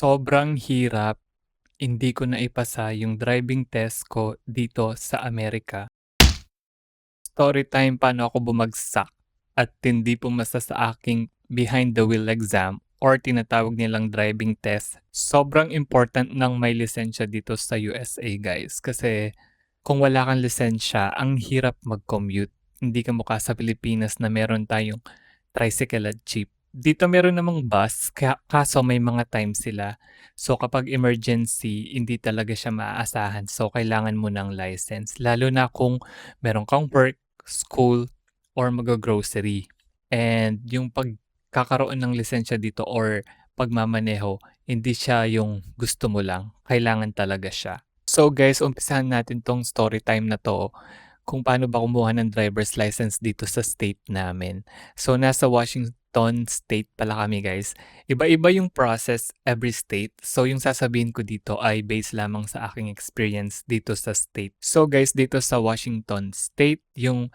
Sobrang hirap, hindi ko naipasa yung driving test ko dito sa Amerika. Story time paano ako bumagsak at hindi pumasa sa aking behind the wheel exam or tinatawag nilang driving test. Sobrang important ng may lisensya dito sa USA guys kasi kung wala kang lisensya, ang hirap mag-commute. Hindi ka mukha sa Pilipinas na meron tayong tricycle at jeep. Dito meron namang bus, kaya kaso may mga time sila. So kapag emergency, hindi talaga siya maaasahan. So kailangan mo ng license. Lalo na kung meron kang work, school, or mag-grocery. And yung pagkakaroon ng lisensya dito or pagmamaneho, hindi siya yung gusto mo lang. Kailangan talaga siya. So guys, umpisahan natin tong story time na to kung paano ba kumuha ng driver's license dito sa state namin. So, nasa Washington State pala kami guys. Iba-iba yung process every state. So, yung sasabihin ko dito ay based lamang sa aking experience dito sa state. So guys, dito sa Washington State, yung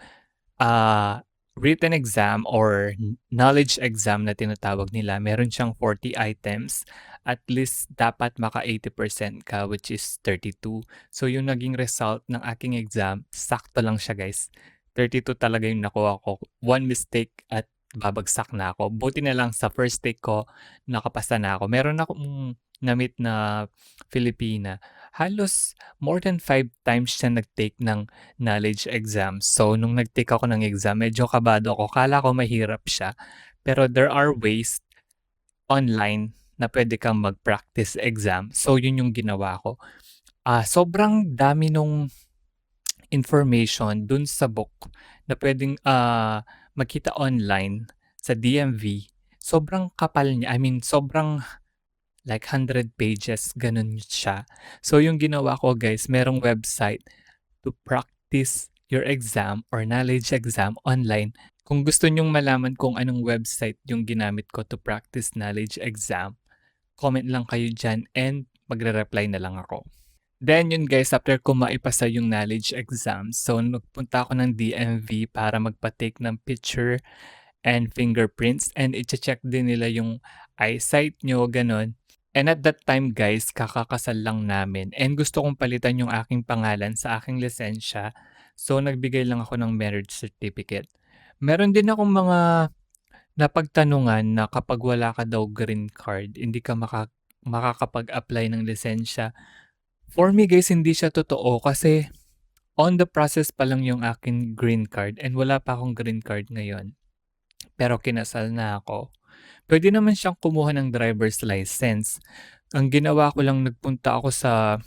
ah, written exam or knowledge exam na tinatawag nila, meron siyang 40 items. At least dapat maka 80% ka, which is 32. So yung naging result ng aking exam, sakto lang siya guys. 32 talaga yung nakuha ko. One mistake at babagsak na ako. Buti na lang sa first take ko, nakapasa na ako. Meron akong na-meet na Filipina. Halos more than 5 times siya nag-take ng knowledge exam. So, nung nag-take ako ng exam, medyo kabado ako. Kala ko mahirap siya. Pero there are ways online na pwede kang mag-practice exam. So, yun yung ginawa ko. Sobrang dami nung information dun sa book na pwedeng makita online sa DMV. Sobrang kapal niya. I mean, sobrang like 100 pages, ganun siya. So, yung ginawa ko guys, merong website to practice your exam or knowledge exam online. Kung gusto nyong malaman kung anong website yung ginamit ko to practice knowledge exam, comment lang kayo dyan and magre-reply na lang ako. Then yun guys, after ko maipasa yung knowledge exam, so nagpunta ako ng DMV para magpa-take ng picture and fingerprints and i-check din nila yung eyesight nyo, ganun. And at that time guys, kakakasal lang namin and gusto kong palitan yung aking pangalan sa aking lisensya. So nagbigay lang ako ng marriage certificate. Meron din akong mga napagtanungan na kapag wala ka daw green card, hindi ka makakapag-apply ng lisensya. For me guys, hindi siya totoo kasi on the process pa lang yung akin green card and wala pa akong green card ngayon. Pero kinasal na ako. Pwede naman siyang kumuha ng driver's license. Ang ginawa ko lang, nagpunta ako sa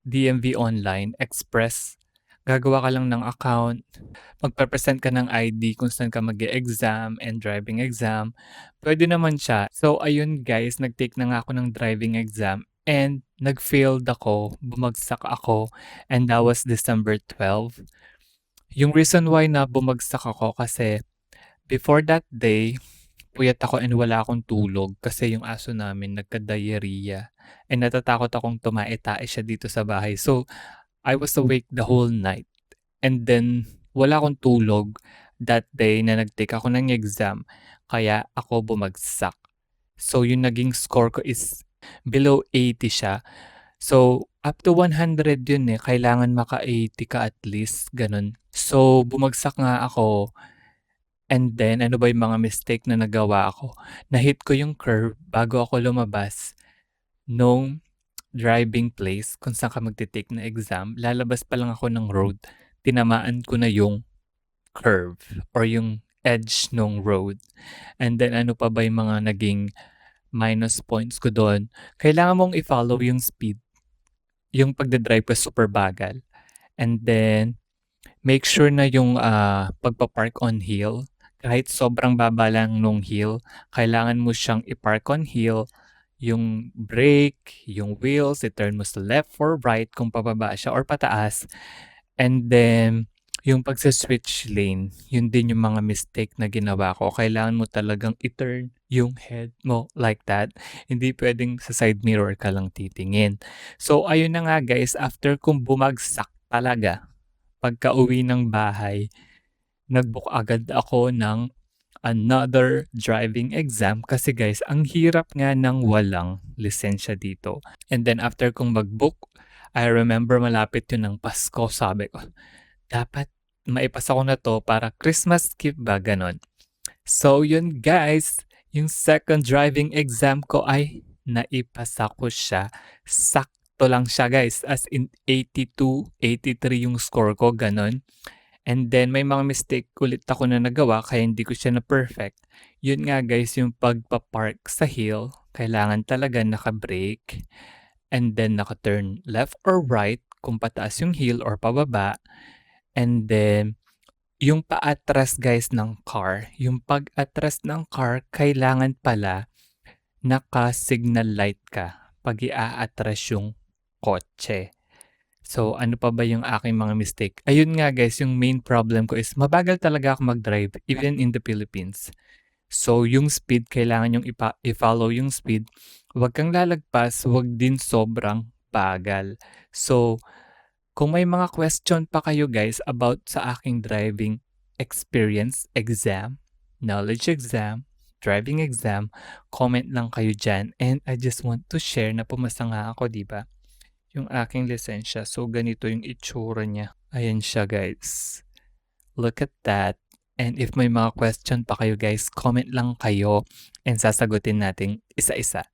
DMV Online Express. Gagawa ka lang ng account, magpe-present ka ng ID kung saan ka mag-e-exam and driving exam. Pwede naman siya. So ayun guys, nag-take na nga ako ng driving exam and nag-failed ako, bumagsak ako, and that was December 12. Yung reason why na bumagsak ako kasi before that day, puyat ako and wala akong tulog kasi yung aso namin nagka-diarrhea and natatakot akong tumae-tae siya dito sa bahay. So, I was awake the whole night and then wala akong tulog that day na nag-take ako ng exam kaya ako bumagsak. So, yung naging score ko is below 80 siya. So, up to 100 yun eh. Kailangan maka-80 ka at least, ganun. So, bumagsak nga ako. And then, ano ba yung mga mistake na nagawa ko? Na-hit ko yung curve bago ako lumabas nung driving place kung saan ka magte-take na exam. Lalabas pa lang ako ng road, tinamaan ko na yung curve or yung edge nung road. And then, ano pa ba yung mga naging minus points ko doon? Kailangan mong i-follow yung speed. Yung pagdadrive ko super bagal. And then, make sure na yung pagpa-park on hill, kahit sobrang baba lang nung hill, kailangan mo siyang i-park on hill, yung brake, yung wheels, i-turn mo sa left or right kung pababa siya or pataas. And then, yung pagsa-switch lane, yun din yung mga mistake na ginawa ko. Kailangan mo talagang i-turn yung head mo like that. Hindi pwedeng sa side mirror ka lang titingin. So, ayun na nga guys, after kong bumagsak talaga, pagka-uwi ng bahay, nag-book agad ako ng another driving exam kasi guys, ang hirap nga ng walang lisensya dito. And then after kong mag-book, I remember malapit yun ng Pasko, sabi ko, dapat maipasa ko na 'to para Christmas gift ba, gano'n. So yun guys, yung second driving exam ko ay naipasa ko siya. Sakto lang siya guys, as in 82, 83 yung score ko, gano'n. And then may mga mistake ulit ako na nagawa kaya hindi ko siya na-perfect. Yun nga guys, yung pagpa-park sa hill, kailangan talaga naka-brake and then naka-turn left or right kung pataas yung hill or pababa. And then yung paatras guys ng car, yung pag-atras ng car kailangan pala naka-signal light ka 'pag i-aatras yung kotse. So, ano pa ba yung aking mga mistake? Ayun nga guys, yung main problem ko is mabagal talaga ako mag-drive even in the Philippines. So, yung speed kailangan yung i-follow yung speed. Huwag kang lalagpas, huwag din sobrang bagal. So, kung may mga question pa kayo guys about sa aking driving experience exam, knowledge exam, driving exam, comment lang kayo dyan. And I just want to share na pumasa nga ako, di ba? Yung aking lisensya. So, ganito yung itsura niya. Ayan siya guys. Look at that. And if may mga question pa kayo guys, comment lang kayo and sasagutin natin isa-isa.